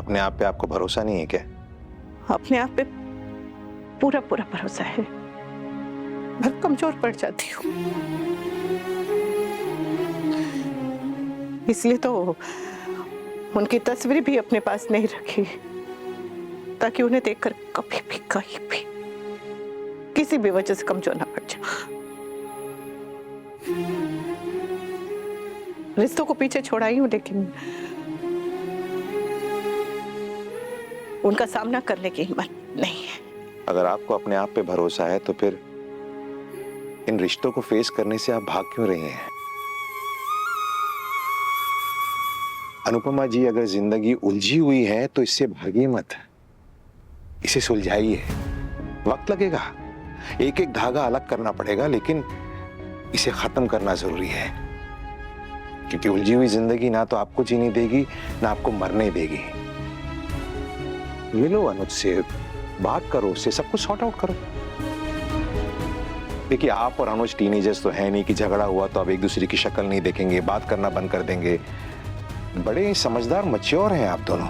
अपने आप पे आपको भरोसा नहीं है क्या? अपने आप पे पूरा पूरा भरोसा है, मैं कमजोर पड़ जाती हूँ। इसलिए तो उनकी तस्वीर भी अपने पास नहीं रखी, ताकि उन्हें देखकर कभी भी कहीं भी किसी भी वजह से कमजोर ना पड़ जाए। रिश्तों को पीछे छोड़ाई हूं, लेकिन उनका सामना करने की हिम्मत नहीं है। अगर आपको अपने आप पे भरोसा है तो फिर इन रिश्तों को फेस करने से आप भाग क्यों रही हैं? अनुपमा जी, अगर जिंदगी उलझी हुई है तो इससे भागिए मत, इसे सुलझाइए। वक्त लगेगा, एक एक धागा अलग करना पड़ेगा, लेकिन इसे खत्म करना जरूरी है, क्योंकि उलझी हुई जिंदगी ना तो आपको जीने देगी ना आपको मरने देगी। मिलो अनुज से, बात करो उससे, सब कुछ सॉर्ट आउट करो। देखिए, आप और अनुज टीनेजर्स तो है नहीं कि झगड़ा हुआ तो अब एक दूसरे की शक्ल नहीं देखेंगे, बात करना बंद कर देंगे। बड़े समझदार मैच्योर हैं आप दोनों,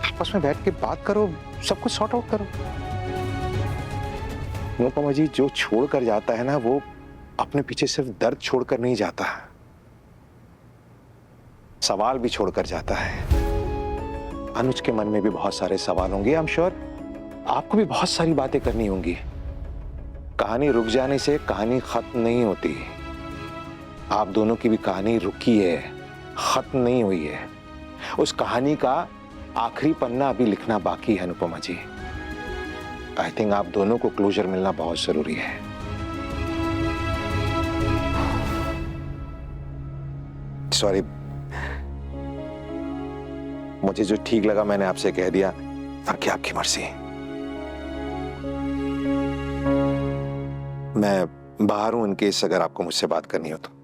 आपस में बैठ के बात करो, सब कुछ सॉर्ट आउट करो। अनुपमा जी, जो छोड़ कर जाता है ना, वो अपने पीछे सिर्फ दर्द छोड़कर नहीं जाता, सवाल भी छोड़कर जाता है। अनुज के मन में भी बहुत सारे सवाल होंगे, आई एम श्योर आपको भी बहुत सारी बातें करनी होंगी। कहानी रुक जाने से कहानी खत्म नहीं होती। आप दोनों की भी कहानी रुकी है, खत्म नहीं हुई है। उस कहानी का आखिरी पन्ना अभी लिखना बाकी है अनुपमा जी। आई थिंक आप दोनों को क्लोजर मिलना बहुत जरूरी है। सॉरी, मुझे जो ठीक लगा मैंने आपसे कह दिया, बाकी आपकी मर्जी। मैं बाहर हूं, इन केस अगर आपको मुझसे बात करनी हो तो।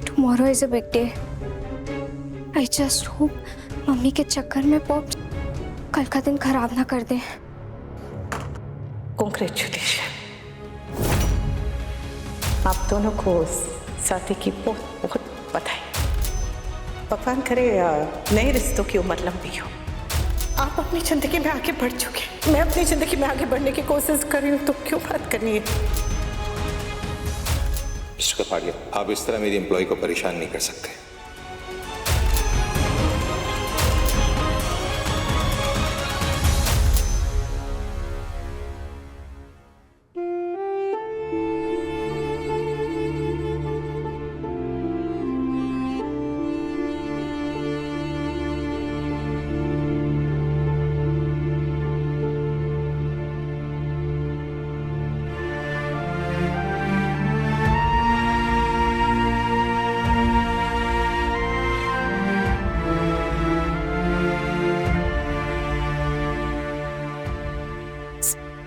Tomorrow is a big day. I just hope mummy के चक्कर में पॉप कल का दिन खराब ना कर दे। Congratulations, आप दोनों को शादी की बहुत बहुत बधाई। भगवान करे नए रिश्तों की उम्र लंबी हो। आप अपनी जिंदगी में आगे बढ़ चुके, मैं अपनी जिंदगी में आगे बढ़ने की कोशिश कर रही हूँ, तो क्यों बात करनी है? मिस्टर कपाड़िया, आप इस तरह मेरी एम्प्लॉय को परेशान नहीं कर सकते।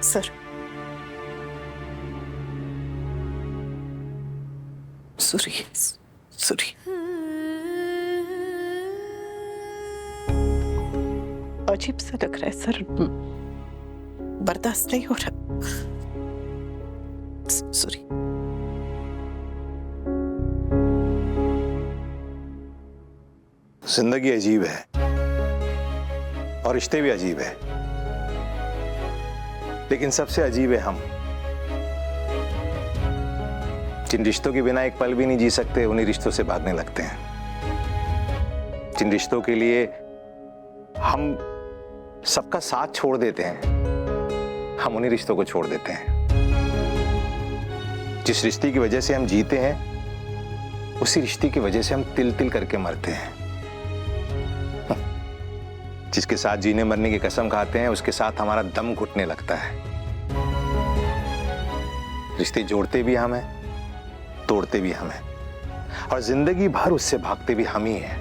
सर, सॉरी अजीब सा लग रहा है सर, बर्दाश्त नहीं हो रहा। सॉरी। जिंदगी अजीब है और रिश्ते भी अजीब है, लेकिन सबसे अजीब है हम। जिन रिश्तों के बिना एक पल भी नहीं जी सकते, उन्हीं रिश्तों से भागने लगते हैं। जिन रिश्तों के लिए हम सबका साथ छोड़ देते हैं, हम उन्हीं रिश्तों को छोड़ देते हैं। जिस रिश्ते की वजह से हम जीते हैं, उसी रिश्ते की वजह से हम तिल तिल करके मरते हैं। जिसके साथ जीने मरने की कसम खाते हैं, उसके साथ हमारा दम घुटने लगता है। रिश्ते जोड़ते भी हम हैं, तोड़ते भी हम हैं, और जिंदगी भर उससे भागते भी हम ही हैं।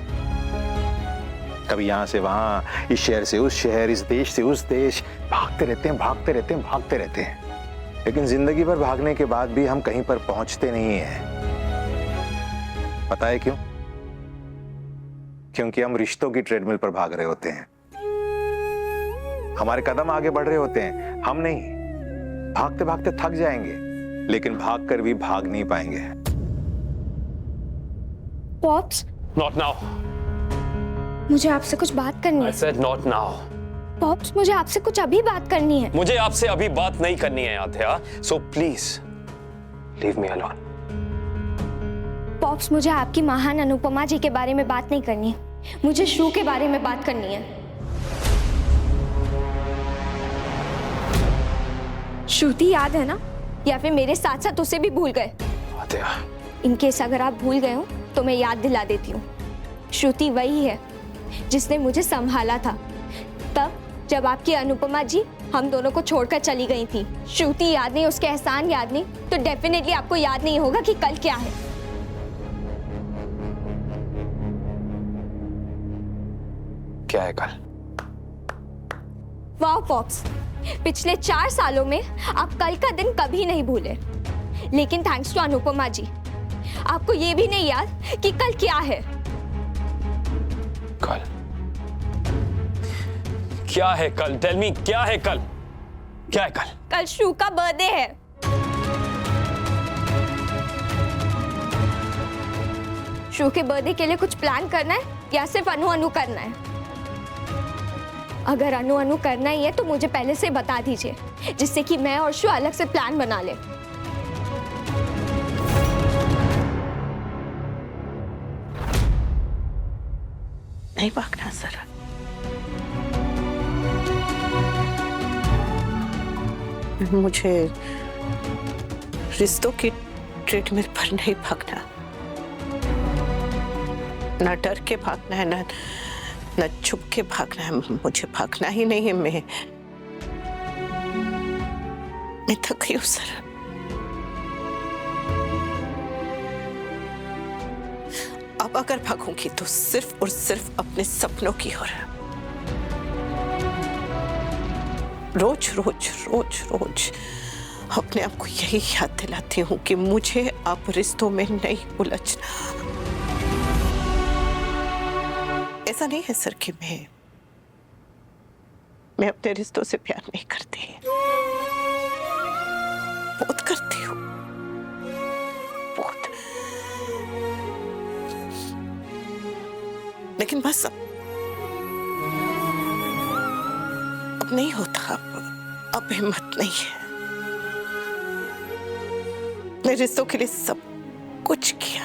कभी यहाँ से वहाँ, इस शहर से उस शहर, इस देश से उस देश, भागते रहते हैं, भागते रहते हैं, भागते रहते हैं। लेकिन जिंदगी भर भागने के बाद भी हम कहीं पर पहुंचते नहीं हैं। पता है क्यों? क्योंकि हम रिश्तों की ट्रेडमिल पर भाग रहे होते हैं। हमारे कदम आगे बढ़ रहे होते हैं, हम नहीं। भागते भागते थक जाएंगे, लेकिन भागकर भी भाग नहीं पाएंगे। Pops, Not now. मुझे आपसे कुछ बात करनी I है। said not now. पॉप्स, मुझे आपसे कुछ अभी बात करनी है। मुझे आपसे अभी बात नहीं करनी है आध्या, so please leave me alone. Pops, मुझे आपकी महान अनुपमा जी के बारे में बात नहीं करनी है, मुझे शू के बारे में बात करनी है। श्रुति याद है ना? या फिर मेरे साथ साथ उसे भी भूल गए? आध्या, इनकेस अगर आप भूल गए हो तो मैं याद दिला देती हूँ। श्रुति वही है जिसने मुझे संभाला था तब जब आपकी अनुपमा जी हम दोनों को छोड़कर चली गई थी। श्रुति याद नहीं, उसके एहसान याद नहीं, तो डेफिनेटली आपको याद नहीं होगा कि कल क्या है। क्या है कल? वाह पॉप्स, पिछले 4 सालों में आप कल का दिन कभी नहीं भूले, लेकिन थैंक्स टू अनुपमा जी आपको ये भी नहीं याद कि कल क्या है। कल क्या है? कल टेल मी, क्या है कल? क्या है कल? कल शू का बर्थडे है। शू के बर्थडे के लिए कुछ प्लान करना है या सिर्फ अनु अनु करना है? अगर अनु अनु करना ही है तो मुझे पहले से बता दीजिए, जिससे कि मैं और शू अलग से प्लान बना ले। नहीं भागना सर। मुझे रिश्तों की ट्रेडमिल पर नहीं भागना। ना डर के भागना है, ना छुप के भागना है। मुझे भागना ही नहीं है। मैं थक गई हूँ सर। अब अगर भागूंगी तो सिर्फ और सिर्फ अपने सपनों की ओर। रोज रोज रोज रोज अपने आप को यही याद दिलाती हूँ कि मुझे अब रिश्तों में नहीं उलझना। ऐसा नहीं है सर कि मैं अपने रिश्तों से प्यार नहीं करती, बहुत करती हूँ, बहुत। लेकिन बस अब नहीं होता। अब हिम्मत नहीं है। मैं रिश्तों के लिए सब कुछ किया,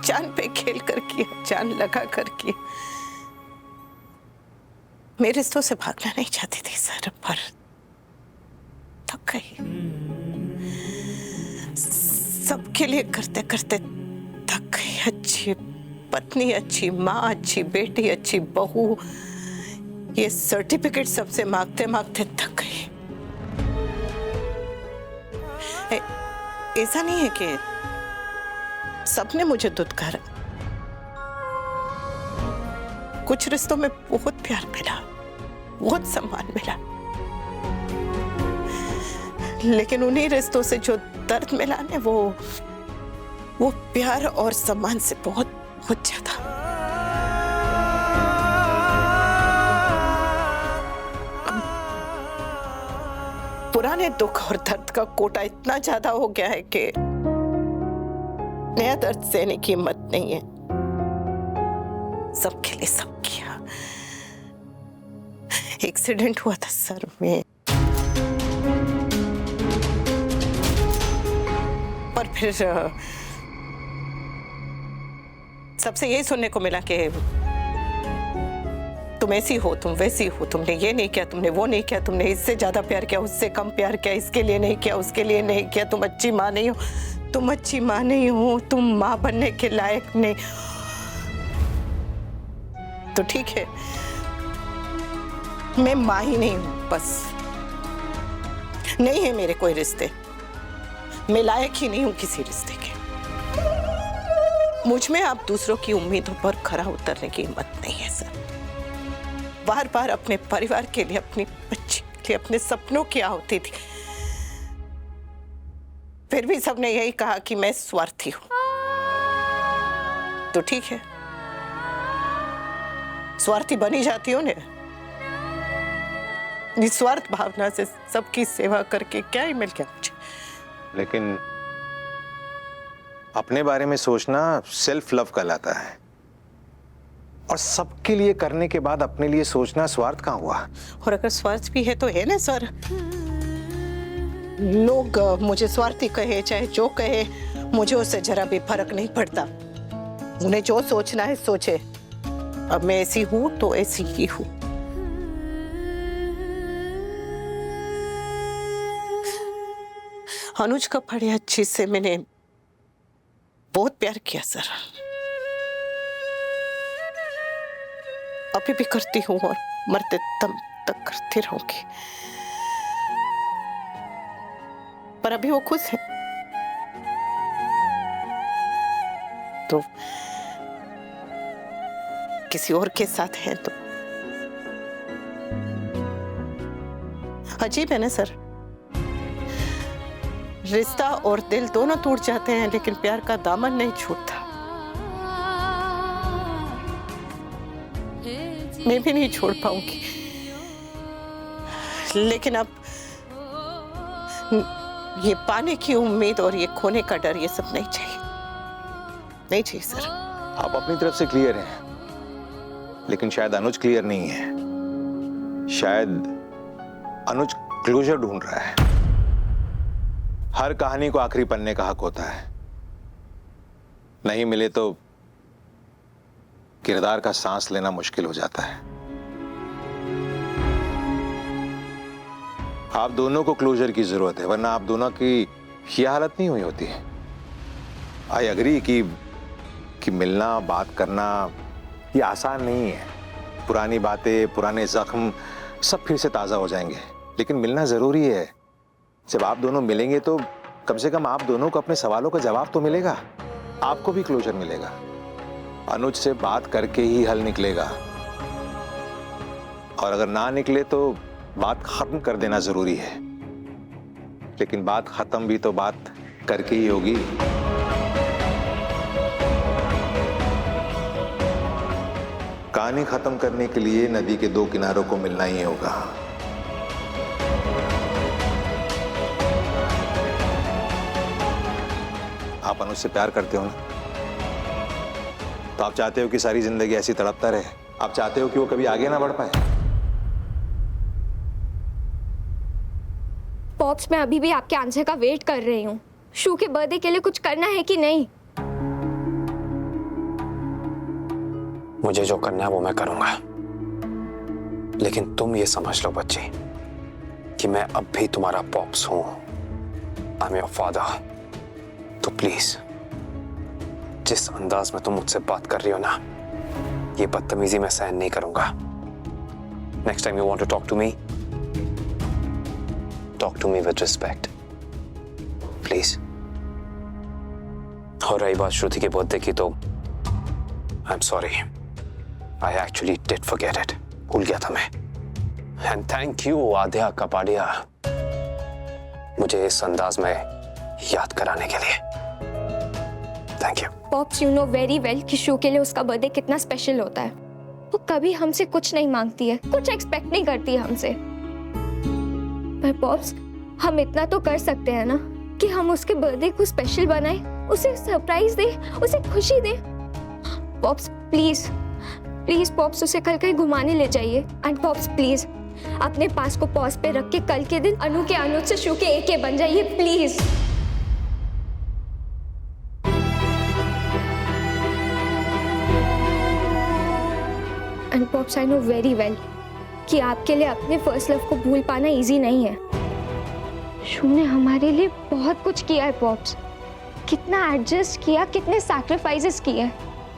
जान पे खेल कर किया, जान लगा कर किया। मैं रिश्तों से भागना नहीं चाहती थी सर, पर थक गई। सबके लिए करते करते थक गई। अच्छी पत्नी, अच्छी माँ, अच्छी बेटी, अच्छी बहू, ये सर्टिफिकेट सबसे मांगते मांगते थक गई। ऐसा नहीं है कि सबने मुझे दुत्कारा। कुछ रिश्तों में बहुत प्यार मिला, बहुत सम्मान मिला, लेकिन उन्हीं रिश्तों से जो दर्द मिला ने वो प्यार और सम्मान से बहुत बहुत ज्यादा। पुराने दुख और दर्द का कोटा इतना ज्यादा हो गया है कि नया दर्द सहने की हिम्मत नहीं है। सबके लिए सब किया। एक्सीडेंट हुआ था सर में, पर फिर सबसे यही सुनने को मिला कि तुम ऐसी हो, तुम वैसी हो, तुमने ये नहीं किया, तुमने वो नहीं किया, तुमने इससे ज्यादा प्यार किया, उससे कम प्यार किया, इसके लिए नहीं किया, उसके लिए नहीं किया, तुम अच्छी माँ नहीं हो, तुम अच्छी माँ नहीं हो, तुम माँ बनने के लायक नहीं। तो ठीक है, मैं माँ ही नहीं हूं, बस नहीं है मेरे कोई रिश्ते, मैं लायक ही नहीं हूं किसी रिश्ते के। मुझ में आप दूसरों की उम्मीदों पर खरा उतरने की हिम्मत नहीं है सर। बार बार अपने परिवार के लिए, अपनी बच्ची के लिए, अपने सपनों की आहुति थी, फिर भी सबने यही कहा कि मैं स्वार्थी हूं। तो ठीक है, स्वार्थी बनी जाती हो ने। निस्वार्थ भावना से सबकी सेवा करके क्या ही मिल गया मुझे। लेकिन अपने बारे में सोचना सेल्फ लव कहलाता है, और सबके लिए करने के बाद अपने लिए सोचना स्वार्थ कहाँ हुआ? और अगर स्वार्थ भी है तो है ना सर। लोग मुझे स्वार्थी कहे चाहे जो कहे, मुझे उससे जरा भी फर्क नहीं पड़ता। उन्हें जो सोचना है सोचे। अब मैं ऐसी हूं तो ऐसी ही हूं। अनुज का बड़े अच्छे से मैंने बहुत प्यार किया सर, अभी भी करती हूँ और मरते दम तक करती रहूंगी। पर अभी वो खुश है तो किसी और के साथ है तो अजीब है ना सर। रिश्ता और दिल दोनों टूट जाते हैं, लेकिन प्यार का दामन नहीं छूटता। मैं भी नहीं छोड़ पाऊंगी, लेकिन अब ये पाने की उम्मीद और ये खोने का डर, ये सब नहीं चाहिए, नहीं चाहिए सर। आप अपनी तरफ से क्लियर हैं, लेकिन शायद अनुज क्लियर नहीं है। शायद अनुज क्लोजर ढूंढ रहा है। हर कहानी को आखिरी पन्ने का हक होता है, नहीं मिले तो किरदार का सांस लेना मुश्किल हो जाता है। आप दोनों को क्लोजर की जरूरत है, वरना आप दोनों की यह हालत नहीं हुई होती। आई अग्री कि मिलना, बात करना ये आसान नहीं है। पुरानी बातें, पुराने जख्म सब फिर से ताजा हो जाएंगे, लेकिन मिलना जरूरी है। जब आप दोनों मिलेंगे तो कम से कम आप दोनों को अपने सवालों का जवाब तो मिलेगा, आपको भी क्लोजर मिलेगा। अनुज से बात करके ही हल निकलेगा, और अगर ना निकले तो बात खत्म कर देना जरूरी है। लेकिन बात खत्म भी तो बात करके ही होगी। कहानी खत्म करने के लिए नदी के दो किनारों को मिलना ही होगा। आप अनुज से प्यार करते हो ना, तो आप चाहते हो कि सारी जिंदगी ऐसी तड़पता रहे? आप चाहते हो कि वो कभी आगे ना बढ़ पाए? पॉप्स, मैं अभी भी आपके आंसर का वेट कर रही हूँ। शू के बर्थडे के लिए कुछ करना है कि नहीं? मुझे जो करना है वो मैं करूंगा, लेकिन तुम ये समझ लो बच्ची कि मैं अब भी तुम्हारा पॉप्स हूं। I am your father. तो प्लीज, जिस अंदाज में तुम मुझसे बात कर रही हो ना, ये बदतमीजी मैं सहन नहीं करूंगा। Next time you want to talk to me, talk to me with respect please. और रही बात श्रुति के बर्थडे की, तो I am sorry, I actually did forget it. भूल गया था मैं। And thank you आद्या कपाड़िया, मुझे इस अंदाज में याद कराने के लिए। Thank you. Pops, you know very well कि शू के लिए उसका बर्थडे कितना स्पेशल होता है। वो कभी हमसे कुछ नहीं मांगती है, कुछ एक्सपेक्ट नहीं करती है हमसे। पर पॉप्स, हम इतना तो कर सकते हैं ना कि हम उसके बर्थडे को स्पेशल बनाए, उसे सरप्राइज दे, उसे खुशी दे। पॉप्स प्लीज प्लीज पॉप्स, उसे कल कहीं घुमाने ले जाइए। एंड पॉप्स प्लीज अपने पास को पॉज पे रख के कल के दिन अनु के अनुज से शू के एक बन जाइए please. And pops, I know very well कि आपके लिए अपने फर्स्ट लव को भूल पाना इजी नहीं है। शू ने हमारे लिए बहुत कुछ किया है पॉप्स, कितना एडजस्ट किया, कितने सैक्रिफाइसेस किए।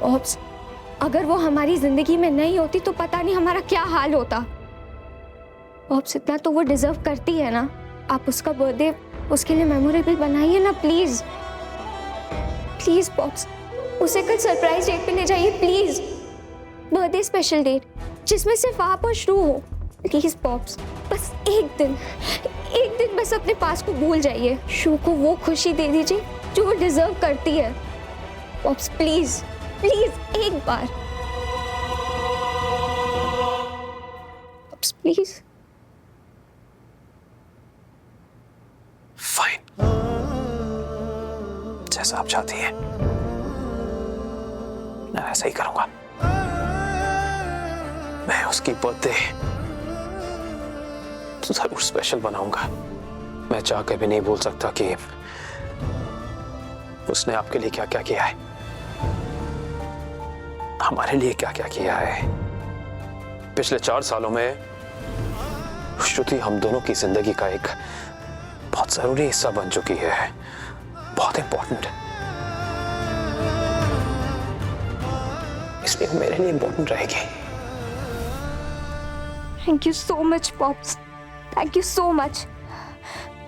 पॉप्स, अगर वो हमारी जिंदगी में नहीं होती तो पता नहीं हमारा क्या हाल होता। पॉप्स, इतना तो वो डिजर्व करती है ना। आप उसका बर्थडे उसके लिए मेमोरेबल बनाइए ना प्लीज। प्लीज पॉप्स, उसे कल सरप्राइज डेट पे ले जाइए प्लीज। बर्थडे स्पेशल डेट जिसमें सिर्फ आप और श्रू हो। प्लीज पॉप्स, बस एक दिन बस अपने पास को भूल जाइए। श्रू को वो खुशी दे दीजिए जो वो डिजर्व करती है। पॉप्स प्लीज प्लीज एक बार, पॉप्स प्लीज। फाइन, जैसा आप चाहती हैं मैं वैसा ही करूंगा। मैं उसकी बर्थडे जरूर स्पेशल बनाऊंगा। मैं चाह के भी नहीं बोल सकता कि उसने आपके लिए क्या क्या किया है, हमारे लिए क्या क्या किया है। पिछले 4 सालों में श्रुति हम दोनों की जिंदगी का एक बहुत जरूरी हिस्सा बन चुकी है, बहुत इंपॉर्टेंट। इसलिए वो मेरे लिए इंपॉर्टेंट रहेगी। Thank you so much pops, thank you so much.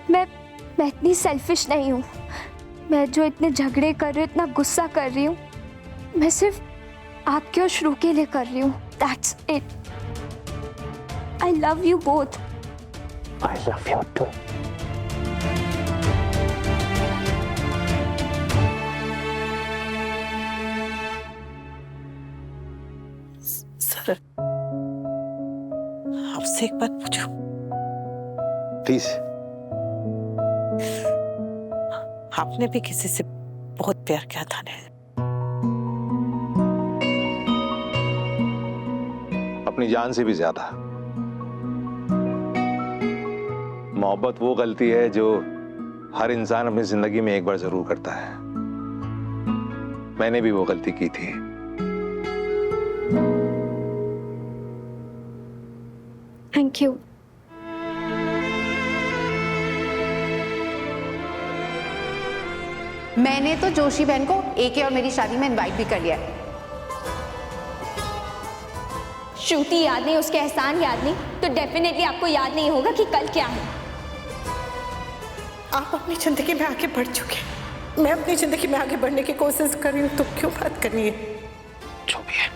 मैं इतनी सेल्फिश नहीं हूँ। मैं जो इतने झगड़े कर रही हूँ, इतना गुस्सा कर रही हूँ, मैं सिर्फ आपके और श्रू के लिए कर रही हूँ। That's it. I love you both. I love you too. Sir, आपसे एक बात पूछूं? प्लीज। आपने भी किसी से बहुत प्यार किया था ना? अपनी जान से भी ज्यादा। मोहब्बत वो गलती है जो हर इंसान अपनी जिंदगी में एक बार जरूर करता है। मैंने भी वो गलती की थी। Thank you. मैंने तो जोशी बहन को एके और मेरी शादी में इनवाइट भी कर लिया है। श्रुति याद नहीं, उसके एहसान याद नहीं, तो डेफिनेटली आपको याद नहीं होगा कि कल क्या है। आप अपनी जिंदगी में आगे बढ़ चुके, मैं अपनी जिंदगी में आगे बढ़ने की कोशिश कर रही हूँ, तो क्यों बात करनी है? जो भी है,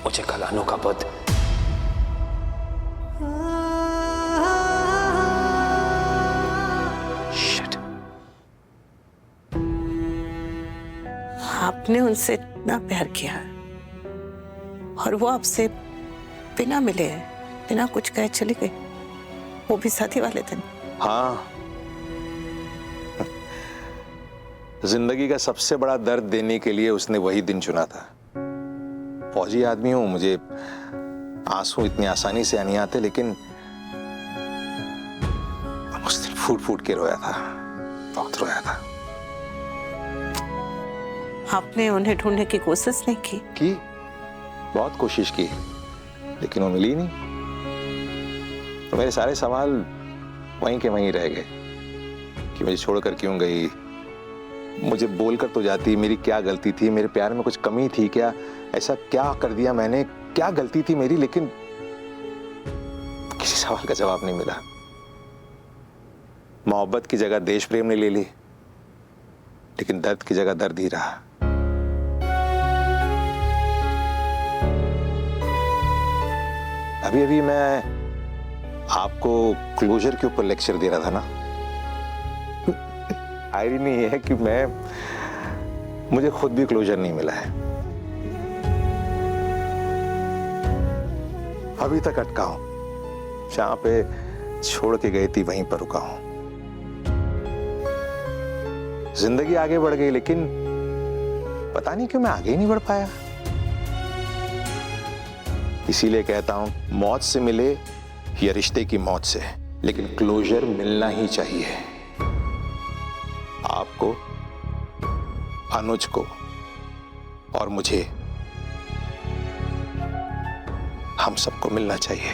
मुझे कल अनु का बर्थडे आपने उनसे इतना प्यार किया और वो आपसे बिना मिले, बिना कुछ कहे चली गई, वो भी शादी वाले दिन। हाँ, जिंदगी का सबसे बड़ा दर्द देने के लिए उसने वही दिन चुना था। फौजी आदमी हूं, मुझे आंसू इतनी आसानी से नहीं आते, लेकिन उस दिन फूट फूट के रोया था, बहुत रोया था। आपने उन्हें ढूंढने की कोशिश नहीं की? बहुत कोशिश की, लेकिन वो मिली नहीं। तो मेरे सारे सवाल वहीं के वहीं रह गए कि मुझे छोड़कर क्यों गई, मुझे बोलकर तो जाती, मेरी क्या गलती थी, मेरे प्यार में कुछ कमी थी क्या, ऐसा क्या कर दिया मैंने, क्या गलती थी मेरी। लेकिन किसी सवाल का जवाब नहीं मिला। मोहब्बत की जगह देश प्रेम ने ले ली, लेकिन दर्द की जगह दर्द ही रहा। अभी अभी मैं आपको क्लोजर के ऊपर लेक्चर दे रहा था ना। आयरनी है कि मुझे खुद भी क्लोजर नहीं मिला है। अभी तक अटका हूं, जहां पे छोड़ के गई थी वहीं पर रुका हूं। जिंदगी आगे बढ़ गई, लेकिन पता नहीं क्यों मैं आगे ही नहीं बढ़ पाया। इसीलिए कहता हूं, मौत से मिले या रिश्ते की मौत से, लेकिन क्लोजर मिलना ही चाहिए। आपको, अनुज को और मुझे, हम सबको मिलना चाहिए।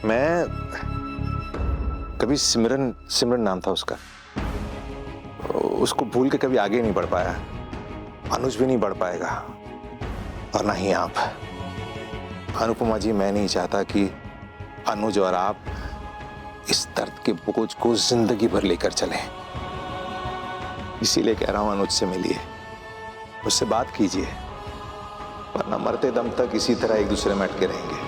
मैं कभी सिमरन नाम था उसका, उसको भूल के कभी आगे नहीं बढ़ पाया। अनुज भी नहीं बढ़ पाएगा, और ना ही आप। अनुपमा जी, मैं नहीं चाहता कि अनुज और आप इस दर्द के बोझ को जिंदगी भर लेकर चले। इसीलिए कह रहा हूं अनुज से मिलिए, उससे बात कीजिए, वरना मरते दम तक इसी तरह एक दूसरे में अटके रहेंगे।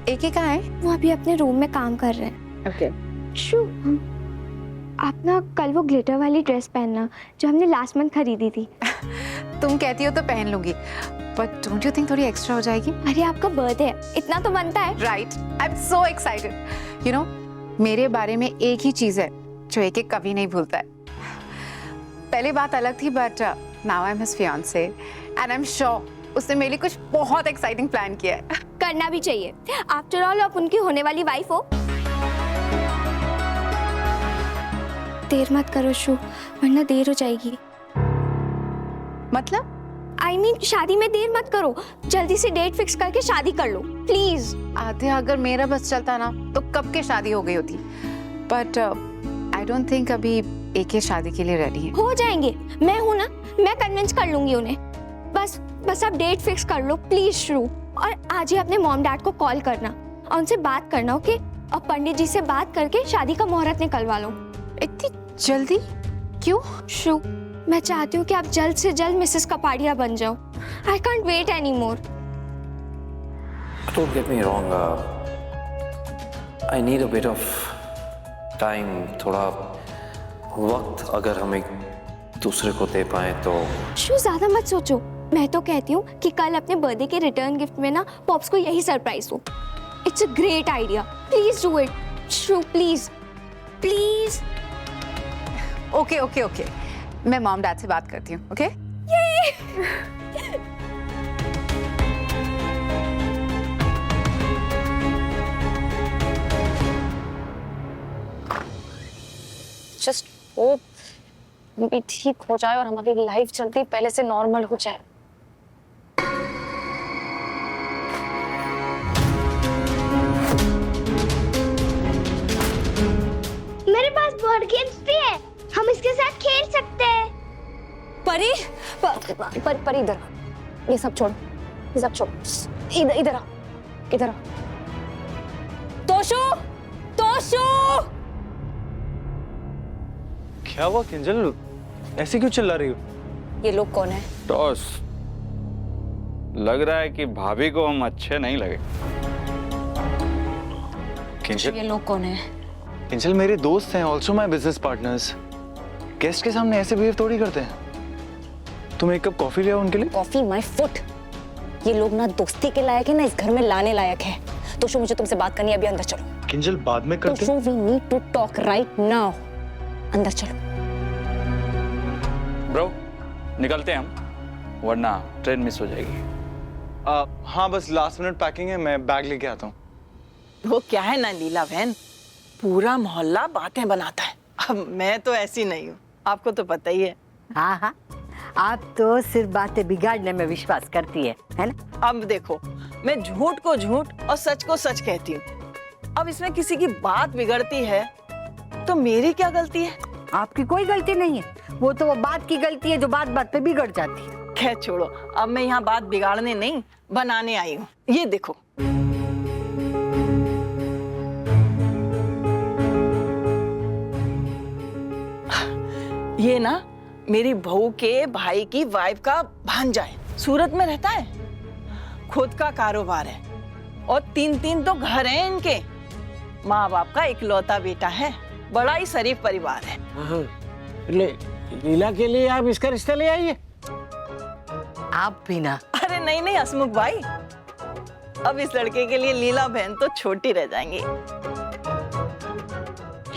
एक ही कहाँ है? वो अभी अपने रूम में काम कर रहे हैं। ओके। शू, आप ना कल वो ग्लिटर वाली ड्रेस पहनना जो हमने लास्ट मंथ खरीदी थी। तुम कहती हो तो पहन लूंगी, बट डोंट यू थिंक थोड़ी एक्स्ट्रा हो जाएगी? अरे आपका बर्थडे है, इतना तो बनता है। Right, I am so excited. You know, मेरे बारे में एक ही चीज है जो एक कभी नहीं भूलता है। पहले बात अलग थी, but now I am his fiancée and I am sure उसने मेरे लिए कुछ बहुत एक्साइटिंग प्लान किया है। करना भी चाहिए, आफ्टर ऑल आप उनकी होने वाली वाइफ हो। देर मत करो शू, वरना देर हो जाएगी। मतलब? I mean, शादी में देर मत करो, जल्दी से डेट फिक्स करके शादी कर लो प्लीज। आधे अगर मेरा बस चलता ना तो कब के शादी हो गई होती, बट आई डोंट थिंक अभी एक शादी के लिए रेडी है। हो जाएंगे, मैं हूं ना, मैं कन्विंस कर लूंगी उन्हें। बस आप डेट फिक्स कर लो प्लीज श्रू, और आज ही अपने मॉम डैड को कॉल करना और उनसे बात करना, ओके? और पंडित जी से बात करके शादी का मुहूर्त निकलवा लो। इतनी जल्दी क्यों? श्रू, मैं चाहती हूँ कि आप जल्द से जल्द मिसेस कपाड़िया बन जाओ। I can't wait any more. Don't get me wrong, I need a bit of time, थोड़ा वक्त अगर हम एक दूसरे को दे पाए तो। श्रू, ज्यादा मत सोचो, मैं तो कहती हूँ कि कल अपने बर्थडे के रिटर्न गिफ्ट में ना पॉप्स को यही सरप्राइज हो। It's a great idea, please do it through, please please. Okay okay okay, मैं मॉम डैड से बात करती हूँ। ओके? जस्ट होप भी ठीक हो जाए और हमारी लाइफ जल्दी पहले से नॉर्मल हो जाए। मेरे पास बोर्ड गेम्स भी है, हम इसके साथ खेल सकते हैं। परी पर इधर आ। ये सब छोड़, ये सब छोड़, इधर आ, इधर आ। तोशु, तोशु। क्या हुआ किंजल, ऐसे क्यों चिल्ला रही हो? ये लोग कौन है? टॉस, लग रहा है कि भाभी को हम अच्छे नहीं लगे। किंजल, ये लोग कौन है? किंजल मेरे दोस्त हैं, also my business partners. Guest के सामने ऐसे बिहेव थोड़ी करते हैं। तुम एक कप कॉफी ले आओ उनके लिए। Coffee my foot. ये लोग ना दोस्ती के लायक है ना इस घर में लाने लायक है। तो शो, मुझे तुमसे बात करनी है, अभी अंदर चलो। किंजल बाद में करते। तो शो, we need to talk right now. अंदर चलो। ब्रो, निकलते हैं हम, वरना ट्रेन मिस हो जाएगी। हाँ, बस लास्ट मिनट पैकिंग है, मैं बैग लेके आता हूँ। वो क्या है ना लीला बहन, पूरा मोहल्ला बातें बनाता है। अब मैं तो ऐसी नहीं हूँ, आपको तो पता ही है। हाँ हाँ, आप तो सिर्फ बातें बिगाड़ने में विश्वास करती है ना? अब देखो, मैं झूठ को झूठ और सच को सच कहती हूँ। अब इसमें किसी की बात बिगड़ती है तो मेरी क्या गलती है? आपकी कोई गलती नहीं है, वो तो वो बात की गलती है जो बात बात पे बिगड़ जाती है। खैर छोड़ो, अब मैं यहाँ बात बिगाड़ने नहीं बनाने आई हूँ। ये देखो, ये ना मेरी बहू के भाई की वाइफ का भांजा है, सूरत में रहता है, खुद का कारोबार है और 3-3 तो घर हैं इनके। माँ बाप का इकलौता बेटा है, बड़ा ही शरीफ परिवार है। लीला के लिए आप इसका रिश्ता ले आइए। आप भी ना। अरे नहीं नहीं हसमुख भाई, अब इस लड़के के लिए लीला बहन तो छोटी रह जाएंगी।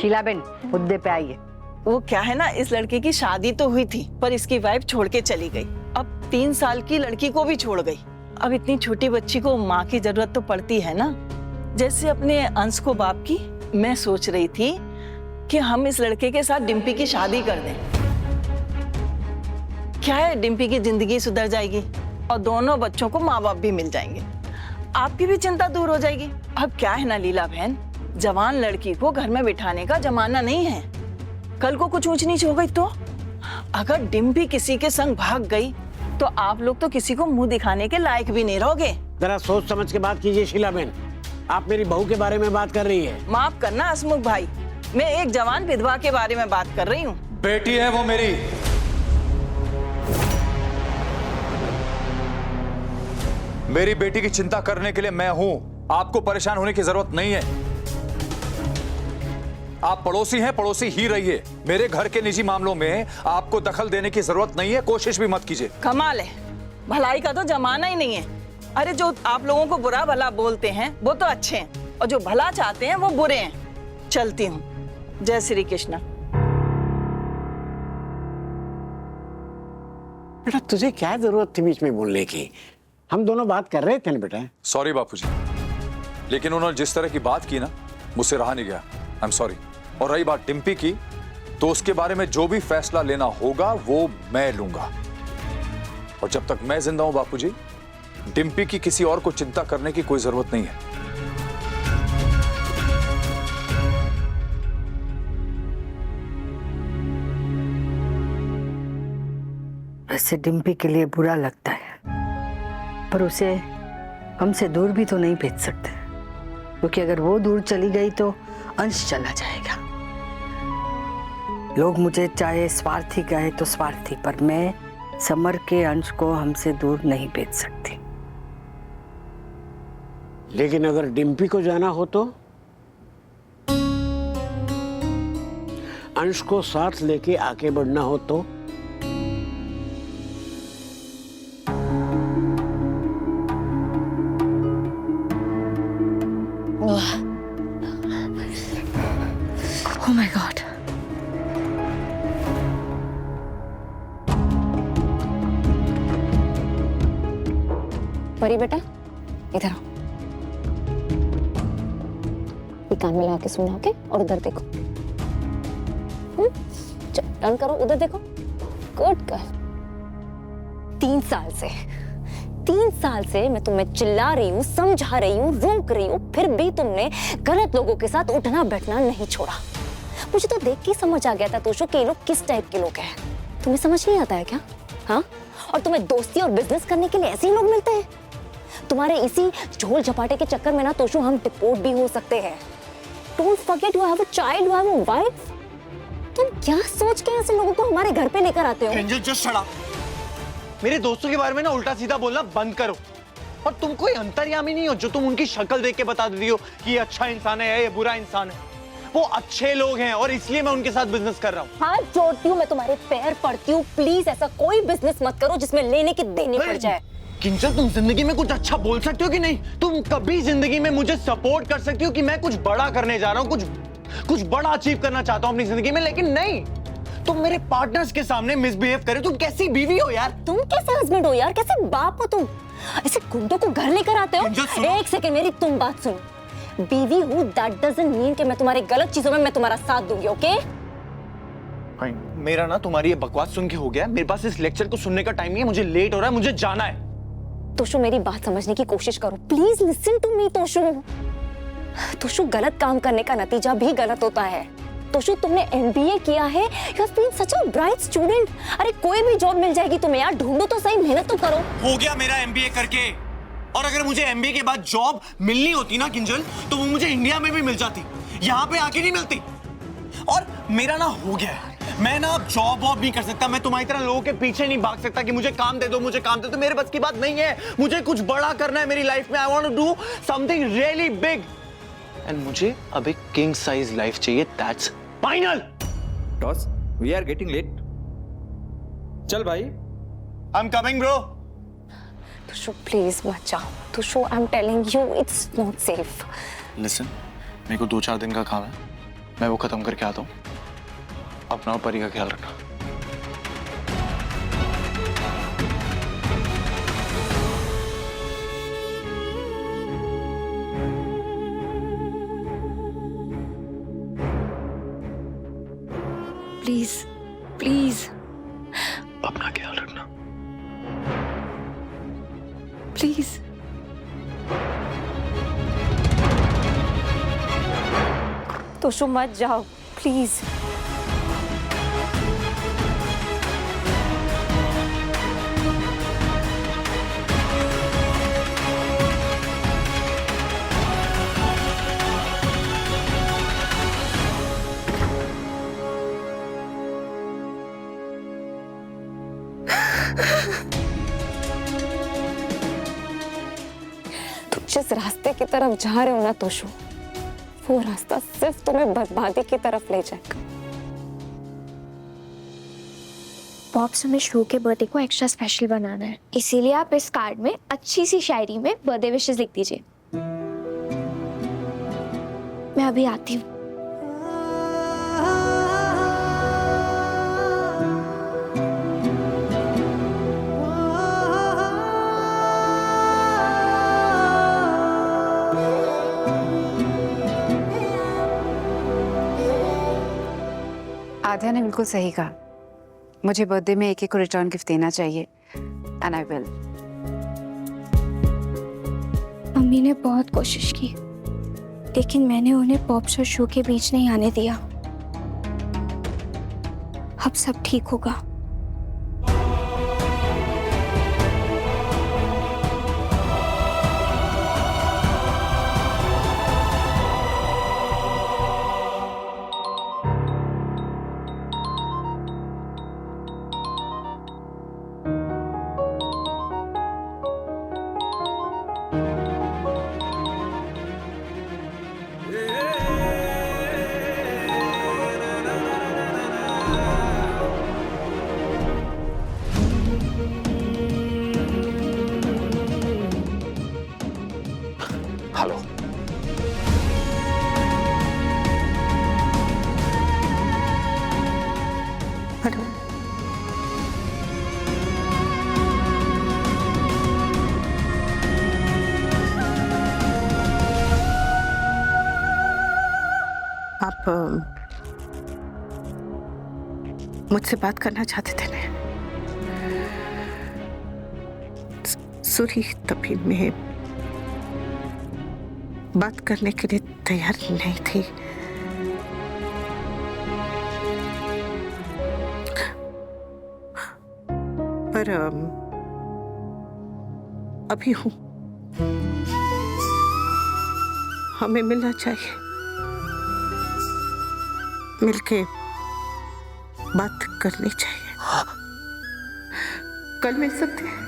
शीला बहन, मुद्दे पे आइए। वो क्या है ना, इस लड़के की शादी तो हुई थी पर इसकी वाइफ छोड़ के चली गई। अब 3 साल की लड़की को भी छोड़ गई। अब इतनी छोटी बच्ची को माँ की जरूरत तो पड़ती है ना, जैसे अपने अंश को बाप की। मैं सोच रही थी कि हम इस लड़के के साथ डिम्पी की शादी कर दें। क्या है, डिम्पी की जिंदगी सुधर जाएगी और दोनों बच्चों को माँ बाप भी मिल जाएंगे, आपकी भी चिंता दूर हो जाएगी। अब क्या है ना लीला बहन, जवान लड़की को घर में बिठाने का जमाना नहीं है। कल को कुछ ऊंच नीच हो गई तो? अगर डिम्पी किसी के संग भाग गई तो आप लोग तो किसी को मुंह दिखाने के लायक भी नहीं रहोगे। जरा सोच समझ के बात कीजिए शीला बहन, आप मेरी बहू के बारे में बात कर रही है। माफ करना हसमुख भाई, मैं एक जवान विधवा के बारे में बात कर रही हूँ। बेटी है वो मेरी। मेरी बेटी की चिंता करने के लिए मैं हूं, आपको परेशान होने की जरूरत नहीं है। आप पड़ोसी हैं, पड़ोसी ही रहिए। मेरे घर के निजी मामलों में आपको दखल देने की जरूरत नहीं है, कोशिश भी मत कीजिए। कमाल है, भलाई का तो जमाना ही नहीं है। अरे जो आप लोगों को बुरा भला बोलते हैं वो तो अच्छे हैं, और जो भला चाहते हैं वो बुरे हैं। चलती हूँ, जय श्री कृष्ण। बेटा तुझे क्या जरूरत थी बीच में बोलने की? हम दोनों बात कर रहे थे ना बेटा। सॉरी बापूजी, लेकिन उन्होंने जिस तरह की बात की ना, मुझसे रहा नहीं गया। आई एम सॉरी। और रही बात डिम्पी की, तो उसके बारे में जो भी फैसला लेना होगा वो मैं लूंगा। और जब तक मैं जिंदा हूं बापूजी, डिम्पी की किसी और को चिंता करने की कोई जरूरत नहीं है। वैसे डिम्पी के लिए बुरा लगता है, पर उसे हमसे दूर भी तो नहीं भेज सकते, क्योंकि अगर वो दूर चली गई तो अंश चला जाएगा। लोग मुझे चाहे स्वार्थी कहे तो स्वार्थी, पर मैं समर के अंश को हमसे दूर नहीं भेज सकती। लेकिन अगर डिम्पी को जाना हो तो अंश को साथ लेके आगे बढ़ना हो तो Oh my God. परी बेटा इधर आओ, ये कान में लगा के सुनो, ओके? और उधर देखो, टर्न करो, उधर देखो। Good girl. 3 साल से मैं तुम्हें चिल्ला रही हूँ, समझा रही हूँ, रोक रही हूँ, फिर भी तुमने गलत लोगों के साथ उठना बैठना नहीं छोड़ा। मुझे तो देख के समझ आ गया था तोशो कि ये लोग किस टाइप के लोग हैं। तुम्हें समझ नहीं आता है क्या? हाँ, और तुम्हें दोस्ती और बिजनेस करने के लिए ऐसे ही लोग मिलते हैं? तुम्हारे इसी झोल झपाटे के चक्कर में ना तोशो हम डिपोर्ट भी हो सकते हैं। Don't forget you have a child, you have a wife. तुम क्या सोच के ऐसे लोगों को हमारे घर पे लेकर आते हो? Angel just shut up. मेरे दोस्तों के बारे में ना उल्टा सीधा बोलना बंद करो। और तुम कोई अंतर्यामी नहीं हो जो तुम उनकी शक्ल देख के बता देती हो कि ये अच्छा इंसान है, ये बुरा इंसान है। वो अच्छे लोग हैं और इसलिए मैं उनके साथ बिजनेस कर रहा हूँ। हाथ जोड़ती हूँ, मैं तुम्हारे पैर पड़ती हूँ, प्लीज ऐसा कोई बिजनेस मत करो जिसमें लेने की देनी पड़ जाए। किंजल, तुम जिंदगी में कुछ अच्छा बोल सकते हो कि नहीं? तुम कभी जिंदगी में मुझे सपोर्ट कर सकती हो कि मैं कुछ बड़ा करने जा रहा हूँ, कुछ बड़ा अचीव करना चाहता हूँ अपनी जिंदगी में, लेकिन नहीं, तुम मेरे पार्टनर्स के सामने मिसबिहेव करे। तुम कैसी बीवी हो यार? तुम कैसे हस्बैंड हो यार? कैसे बाप हो तुम? ऐसे गुंडों को घर लेकर आते हो? एक सेकंड, मेरी तुम बात सुनो। बीवी हूँ, दैट डजंट मीन कि मैं तुम्हारी गलत चीजों में मैं तुम्हारा साथ दूंगी, ओके? मेरा ना तुम्हारी ये बकवास सुन के हो गया। मेरे पास इस लेक्चर को सुनने का टाइम नहीं है, मुझे लेट हो रहा है, मुझे जाना है। तोशु, मेरी बात समझने की कोशिश करो, please listen to me. Toshu, गलत काम करने का नतीजा भी गलत होता है। तोशु, तुमने MBA किया है, you have been such a bright student. अरे कोई भी जॉब मिल जाएगी तुम्हें यार, ढूंढो तो सही, मेहनत तो करो। हो गया मेरा MBA करके, और अगर मुझे MBA के बाद जॉब मिलनी होती ना किंजल, तो वो मुझे इंडिया में भी मिल जाती, यहाँ पे आके नहीं मिलती। और मेरा ना हो गया है, मैं ना अब जॉब वॉब नहीं कर सकता। मैं तुम्हारी तरह लोगों के पीछे नहीं भाग सकता कि मुझे काम दे दो, मुझे काम दे दो। मेरे बस की बात नहीं है। मुझे कुछ बड़ा करना है मेरी लाइफ में। I want to do something really big, and मुझे अब एक किंग साइज लाइफ चाहिए। That's final. टॉस, वी आर गेटिंग लेट। चल भाई, I am coming bro. Toshu, please मत जाओ। Toshu, I am telling you, it's not safe. Listen, मेरे को 2-4 दिन का काम है, मैं वो खत्म करके आता हूँ। अपना और परी का ख्याल रखना। प्लीज प्लीज अपना ख्याल रखना प्लीज। तोशु, मत जाओ प्लीज। जिस रास्ते की तरफ जा रहे हो ना तोशु, वो रास्ता सिर्फ तुम्हें बर्बादी की तरफ ले जाएगा। पॉप्स, हमें शो के बर्थडे को एक्स्ट्रा स्पेशल बनाना है, इसीलिए आप इस कार्ड में अच्छी सी शायरी में बर्थडे विशेस लिख दीजिए। मैं अभी आती हूँ। आध्या ने बिल्कुल सही कहा, मुझे बर्थडे में एक को रिटर्न गिफ्ट देना चाहिए, एंड आई विल। मम्मी ने बहुत कोशिश की, लेकिन मैंने उन्हें पॉप्स और शो के बीच नहीं आने दिया। अब सब ठीक होगा। हेलो। हेलो। आप मुझसे बात करना चाहते थे ना? सॉरी, तभी मैं बात करने के लिए तैयार नहीं थी। पर अभी हूं। हमें मिलना चाहिए, मिलके बात करनी चाहिए। कल मिल सकते हैं?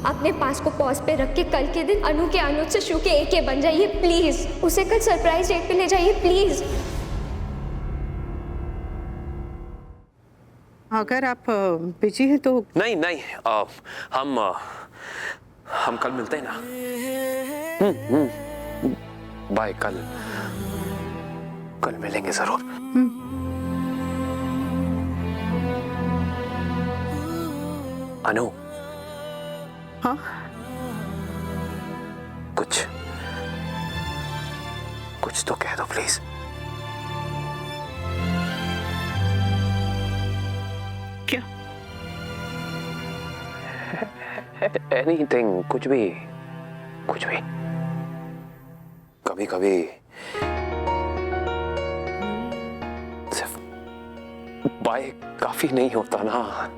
अपने पास को पॉज पे रख के कल के दिन अनु के अनुज से शू के एक बन जाइए प्लीज। उसे कल सरप्राइज डेट पे ले जाइए प्लीज। अगर आप बिजी हैं तो नहीं नहीं, हम कल मिलते हैं ना। बाय, कल मिलेंगे जरूर। अनु। हाँ? कुछ तो कह दो प्लीज। क्या? एनीथिंग, कुछ भी। कभी कभी सिर्फ बाय काफी नहीं होता ना,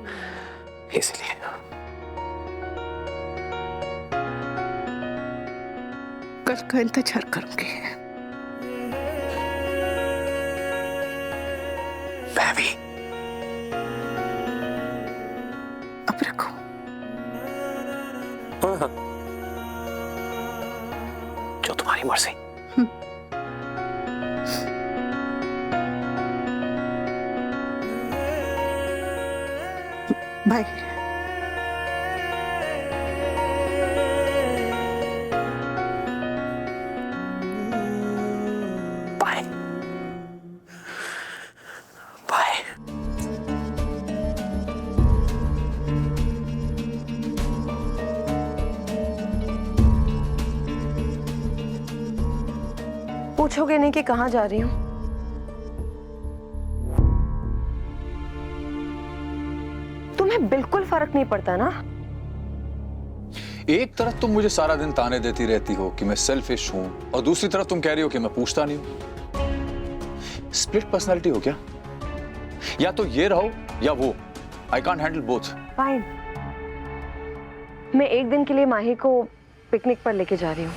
इसलिए। कल का इंतजार करूंगी। मैं भी। अब रखो। हाँ। जो तुम्हारी मर्जी। बाय। पूछोगे नहीं कि कहाँ जा रही हूँ? तुम्हें बिल्कुल फर्क नहीं पड़ता ना? एक तरफ तुम मुझे सारा दिन ताने देती रहती हो कि मैं सेल्फिश हूं, और दूसरी तरफ तुम कह रही हो कि मैं पूछता नहीं हूं। स्प्लिट पर्सनालिटी हो क्या? या तो ये रहो या वो। I can't handle both. Fine, मैं एक दिन के लिए माही को पिकनिक पर लेके जा रही हूँ।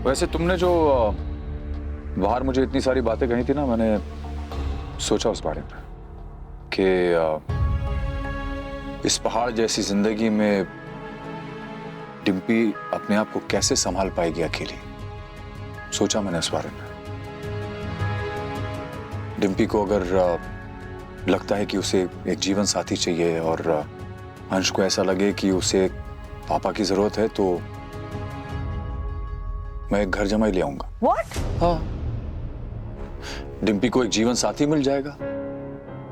वैसे तुमने जो बाहर मुझे इतनी सारी बातें कही थी ना, मैंने सोचा उस बारे में कि इस पहाड़ जैसी जिंदगी में डिम्पी अपने आप को कैसे संभाल पाएगी अकेली। सोचा मैंने इस बारे में। डिम्पी को अगर लगता है कि उसे एक जीवन साथी चाहिए और अंश को ऐसा लगे कि उसे पापा की जरूरत है, तो मैं एक घर जमाई ले आऊंगा। What? हाँ, डिम्पी को एक जीवन साथी मिल जाएगा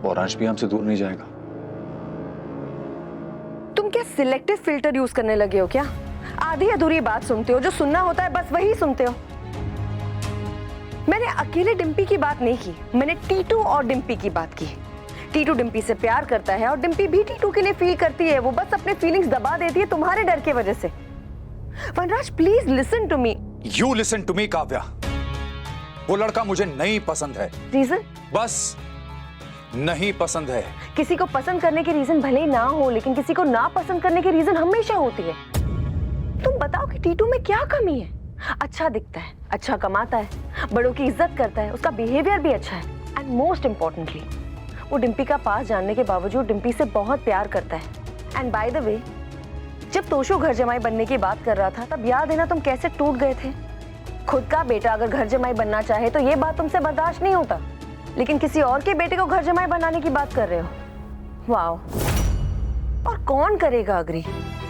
और अंश भी हमसे दूर नहीं जाएगा। तुम क्या सिलेक्टिव फिल्टर यूज करने लगे हो क्या? आधी अधूरी बात सुनते हो, जो सुनना होता है बस वही सुनते हो। मैंने अकेले डिम्पी की बात नहीं की, मैंने टीटू और डिम्पी की बात की। टीटू डिम्पी से प्यार करता है और डिम्पी भी टीटू के लिए फील करती है। वो बस अपने फीलिंग्स दबा देती है तुम्हारे डर की वजह से। Vanraj please listen to me. You listen to me Kavya. वो लड़का मुझे नहीं पसंद है। रीजन? बस नहीं पसंद है। किसी को पसंद करने के रीजन भले ही ना हो, लेकिन किसी को ना पसंद करने के रीजन हमेशा होती है। तुम बताओ कि टीटू में क्या कमी है? अच्छा दिखता है, अच्छा कमाता है, बड़ों की इज्जत करता है, उसका बिहेवियर भी अच्छा है, एंड मोस्ट इंपॉर्टेंटली वो डिम्पी का पास जानने के बावजूद डिम्पी से बहुत प्यार करता है। एंड बाय द वे, जब तोशु घर जमाई बनने की बात कर रहा था, तब याद है ना तुम कैसे टूट गए थे। खुद का बेटा अगर घर जमाई बनना चाहे तो ये बात तुमसे बर्दाश्त नहीं होता, लेकिन किसी और के बेटे को घर जमाई बनाने की बात कर रहे हो। वाओ। और कौन करेगा अग्री?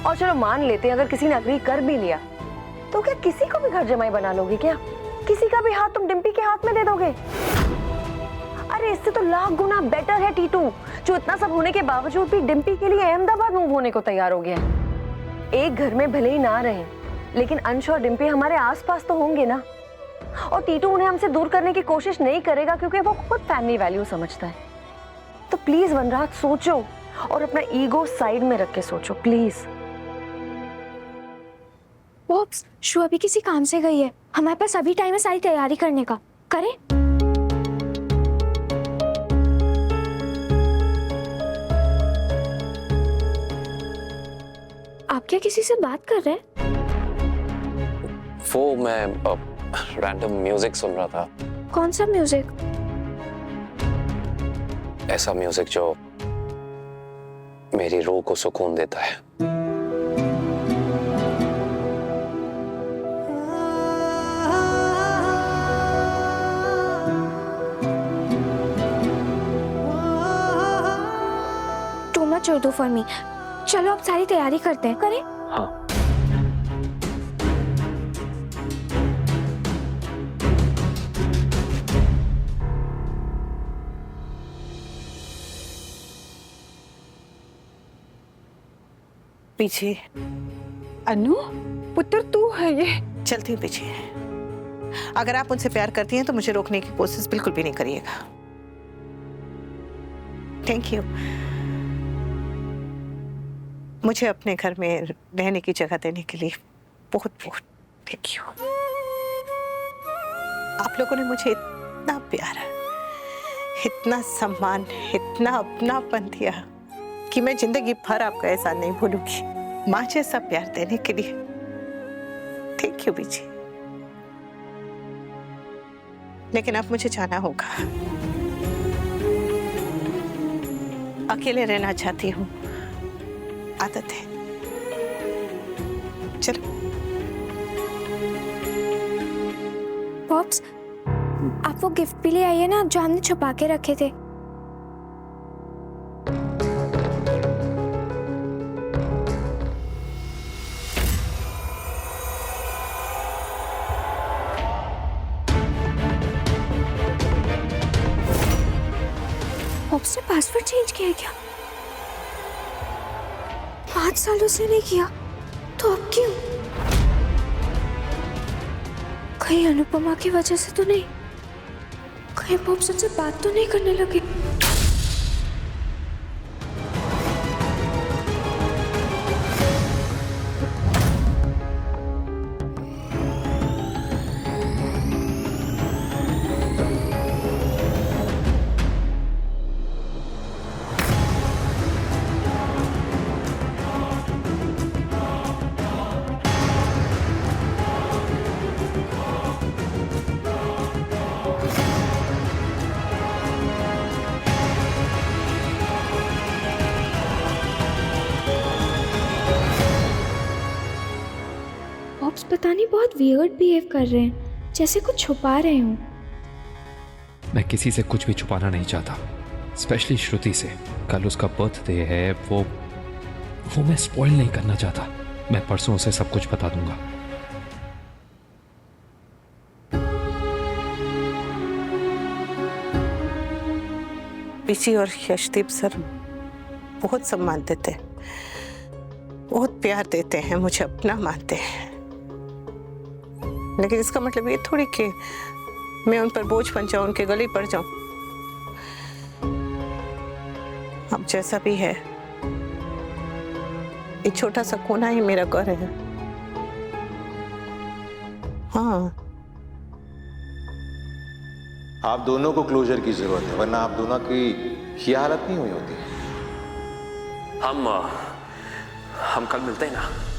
और चलो मान लेते हैं अगर किसी ने अग्री कर भी लिया, तो क्या किसी को भी घर जमाई बना लोगे क्या? किसी का भी हाथ तुम डिम्पी के हाथ में दे दोगे? अरे इससे तो लाख गुना बेटर है टीटू, जो इतना सब होने के बावजूद भी डिम्पी के लिए अहमदाबाद मूव होने को तैयार हो गया है। एक घर में भले ही ना रहे, लेकिन अंश और डिम्पी हमारे आसपास तो होंगे ना। और टीटू उन्हें हमसे दूर करने की कोशिश नहीं करेगा, क्योंकि वो खुद फैमिली वैल्यू समझता है। तो प्लीज वनराज सोचो, और अपना ईगो साइड में रख के सोचो प्लीज। पॉप्स, शु अभी किसी काम से गई है, हमारे पास अभी टाइम है सारी तैयारी करने का। करें? आप क्या किसी से बात कर रहे हैं? वो मैं रैंडम म्यूजिक सुन रहा था। कौन सा म्यूजिक? ऐसा म्यूजिक जो मेरी रूह को सुकून देता है। Too much Urdu for me. चलो अब सारी तैयारी करते हैं। करें? हाँ। पीछे। अनु, पुत्र तू है ये? चलती हूँ पीछे। अगर आप मुझसे प्यार करती हैं तो मुझे रोकने की कोशिश बिल्कुल भी नहीं करिएगा। Thank you. मुझे अपने घर में रहने की जगह देने के लिए बहुत बहुत थैंक यू। आप लोगों ने मुझे इतना प्यार, इतना सम्मान, इतना अपनापन दिया कि मैं जिंदगी भर आपका एहसान नहीं भूलूंगी। माँ जैसा प्यार देने के लिए थैंक यू बीजी। लेकिन अब मुझे जाना होगा। अकेले रहना चाहती हूँ, आदत है। चलो। पॉप्स, आप वो गिफ्ट भी ले आइए ना, जो हमने छुपा के रखे थे। पॉप्स ने पासवर्ड चेंज किया है क्या? 5 सालों से नहीं किया, तो अब क्यों? कहीं अनुपमा की वजह से तो नहीं? कहीं पॉप्स उनसे बात तो नहीं करने लगे? पॉप्स पता नहीं बहुत वियर्ड बिहेव कर रहे हैं, जैसे कुछ छुपा रहे हूँ। मैं किसी से कुछ भी छुपाना नहीं चाहता, स्पेशली श्रुति से। कल उसका बर्थडे है, वो मैं स्पॉइल नहीं करना चाहता। मैं परसों उसे सब कुछ बता दूंगा। पीसी और यशदीप सर बहुत सम्मान देते हैं, बहुत प्यार देते हैं, मुझे अपना मानते हैं, लेकिन इसका मतलब ये थोड़ी कि मैं उन पर बोझ बन जाऊं, उनके गले पड़ जाऊं। अब जैसा भी है, एक छोटा सा कोना ही मेरा घर है। हाँ, आप दोनों को क्लोजर की जरूरत है, वरना आप दोनों की ये हालत नहीं हुई होती। हम कल मिलते हैं ना।